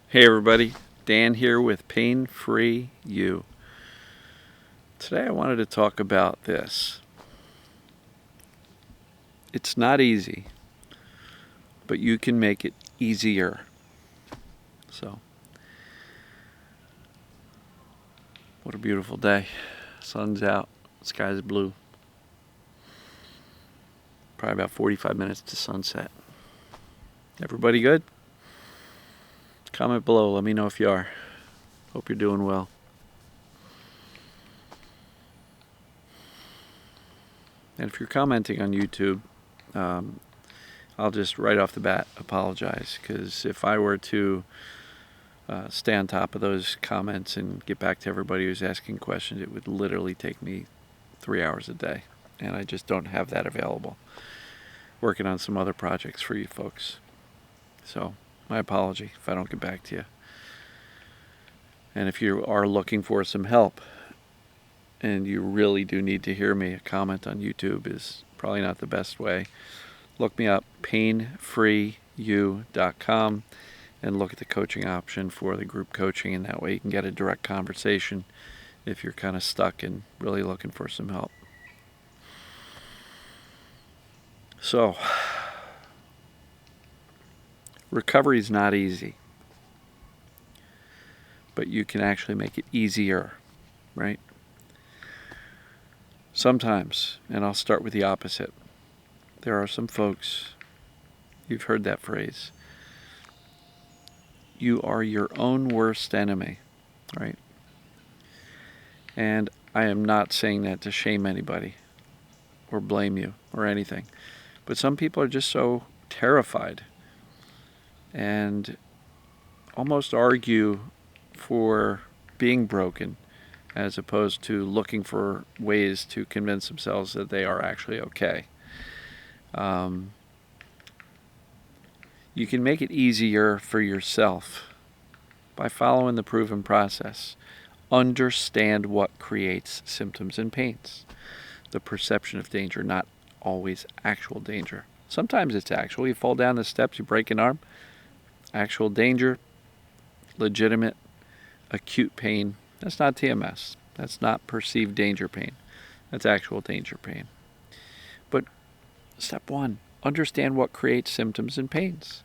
Hey everybody, Dan here with Pain Free You. Today I wanted to talk about this. It's not easy, but you can make it easier. So, what a beautiful day. Sun's out, sky's blue. Probably about 45 minutes to sunset. Everybody good? Comment below, let me know if you are. Hope you're doing well. And if you're commenting on YouTube, I'll just right off the bat apologize, because if I were to stay on top of those comments and get back to everybody who's asking questions, it would literally take me 3 hours a day, and I just don't have that available. Working on some other projects for you folks. So, my apology if I don't get back to you. And if you are looking for some help and you really do need to hear me, a comment on YouTube is probably not the best way. Look me up, painfreeyou.com, and look at the coaching option for the group coaching, and that way you can get a direct conversation if you're kind of stuck and really looking for some help. So, recovery is not easy, but you can actually make it easier, right? Sometimes, and I'll start with the opposite, there are some folks, you've heard that phrase, you are your own worst enemy, right? And I am not saying that to shame anybody or blame you or anything, but some people are just so terrified and almost argue for being broken as opposed to looking for ways to convince themselves that they are actually okay. You can make it easier for yourself by following the proven process. Understand what creates symptoms and pains. The perception of danger, not always actual danger. Sometimes it's actual. You fall down the steps, you break an arm. Actual danger, legitimate, acute pain. That's not TMS. That's not perceived danger pain. That's actual danger pain. But step one, understand what creates symptoms and pains.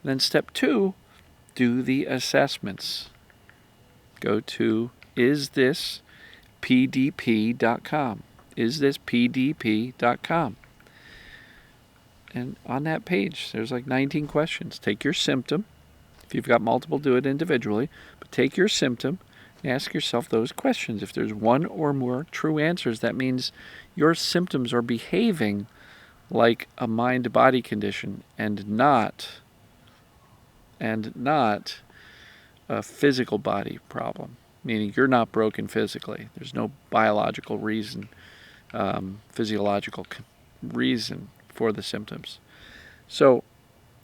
And then step two, do the assessments. Go to isthispdp.com. Isthispdp.com. And on that page, there's like 19 questions. Take your symptom. If you've got multiple, do it individually. But take your symptom and ask yourself those questions. If there's one or more true answers, that means your symptoms are behaving like a mind-body condition and not a physical body problem. Meaning you're not broken physically. There's no biological reason, physiological reason for the symptoms. So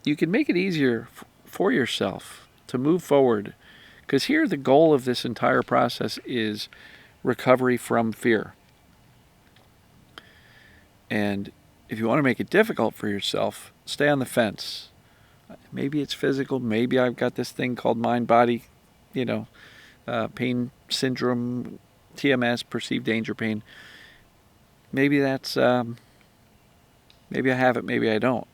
you can make it easier for yourself to move forward, because here the goal of this entire process is recovery from fear. And if you want to make it difficult for yourself, stay on the fence. Maybe it's physical, maybe I've got this thing called mind-body, pain syndrome, TMS, perceived danger pain. Maybe that's, maybe I have it, maybe I don't.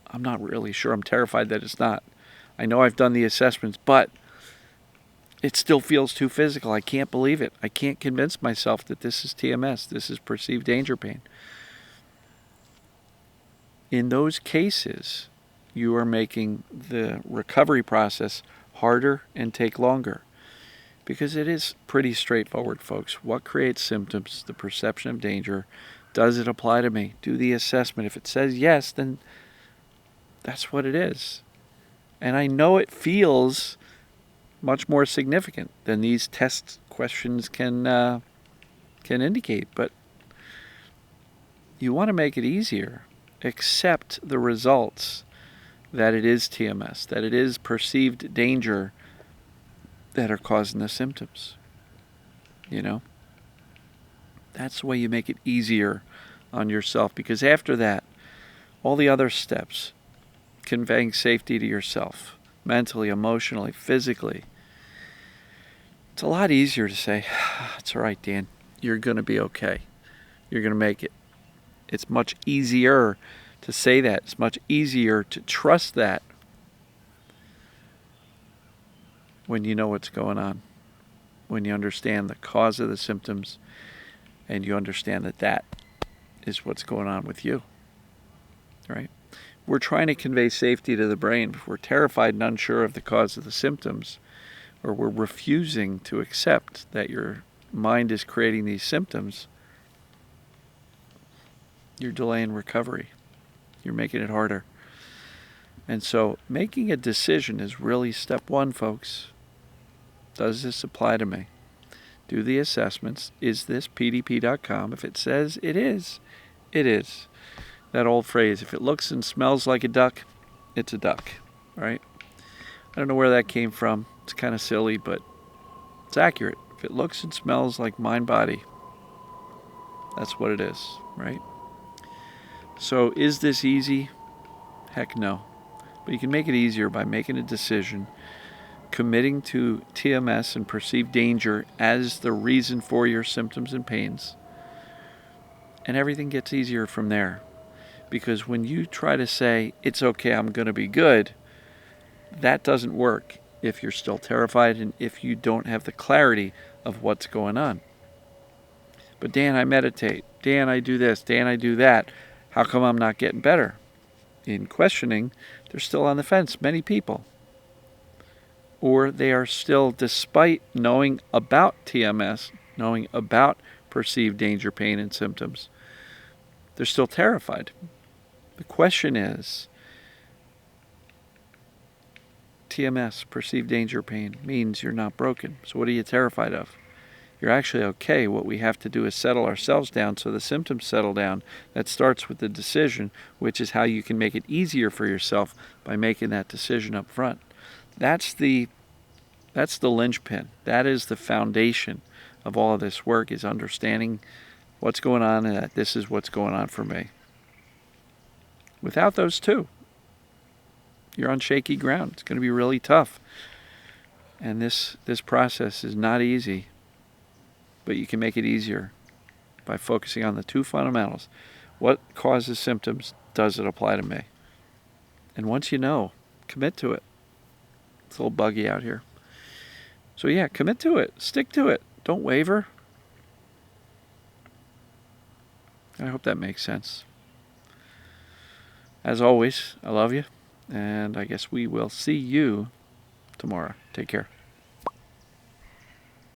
I'm not really sure. I'm terrified that it's not. I know I've done the assessments, but it still feels too physical. I can't believe it. I can't convince myself that this is TMS. This is perceived danger pain. In those cases, you are making the recovery process harder and take longer, because it is pretty straightforward, folks. What creates symptoms? The perception of danger. Does it apply to me? Do the assessment. If it says yes, then that's what it is. And I know it feels much more significant than these test questions can indicate, but you want to make it easier. Accept the results that it is TMS, that it is perceived danger that are causing the symptoms. That's the way you make it easier on yourself, because after that, all the other steps, conveying safety to yourself, mentally, emotionally, physically, it's a lot easier to say, it's all right, Dan, you're going to be okay. You're going to make it. It's much easier to say that. It's much easier to trust that when you know what's going on, when you understand the cause of the symptoms, and you understand that that is what's going on with you, right? We're trying to convey safety to the brain. If we're terrified and unsure of the cause of the symptoms, or we're refusing to accept that your mind is creating these symptoms, you're delaying recovery. You're making it harder. And so making a decision is really step one, folks. Does this apply to me? Do the assessments. Is this PDP.com? If it says it is, it is. That old phrase, if it looks and smells like a duck, it's a duck, right? I don't know where that came from. It's kind of silly, but it's accurate. If it looks and smells like mind body, that's what it is, right? So is this easy? Heck no. But you can make it easier by making a decision, committing to TMS and perceived danger as the reason for your symptoms and pains. And everything gets easier from there. Because when you try to say, it's okay, I'm going to be good, that doesn't work if you're still terrified and if you don't have the clarity of what's going on. But Dan, I meditate. Dan, I do this. Dan, I do that. How come I'm not getting better? In questioning, they're still on the fence, many people. Or they are still, despite knowing about TMS, knowing about perceived danger, pain, and symptoms, they're still terrified. The question is, TMS, perceived danger, pain, means you're not broken. So what are you terrified of? You're actually okay. What we have to do is settle ourselves down so the symptoms settle down. That starts with the decision, which is how you can make it easier for yourself by making that decision up front. That's the linchpin. That is the foundation of all of this work, is understanding what's going on and that this is what's going on for me. Without those two, you're on shaky ground. It's going to be really tough. And this process is not easy, but you can make it easier by focusing on the two fundamentals. What causes symptoms? Does it apply to me? And once you know, commit to it. It's a little buggy out here. So yeah, commit to it. Stick to it. Don't waver. I hope that makes sense. As always, I love you, and I guess we will see you tomorrow. Take care.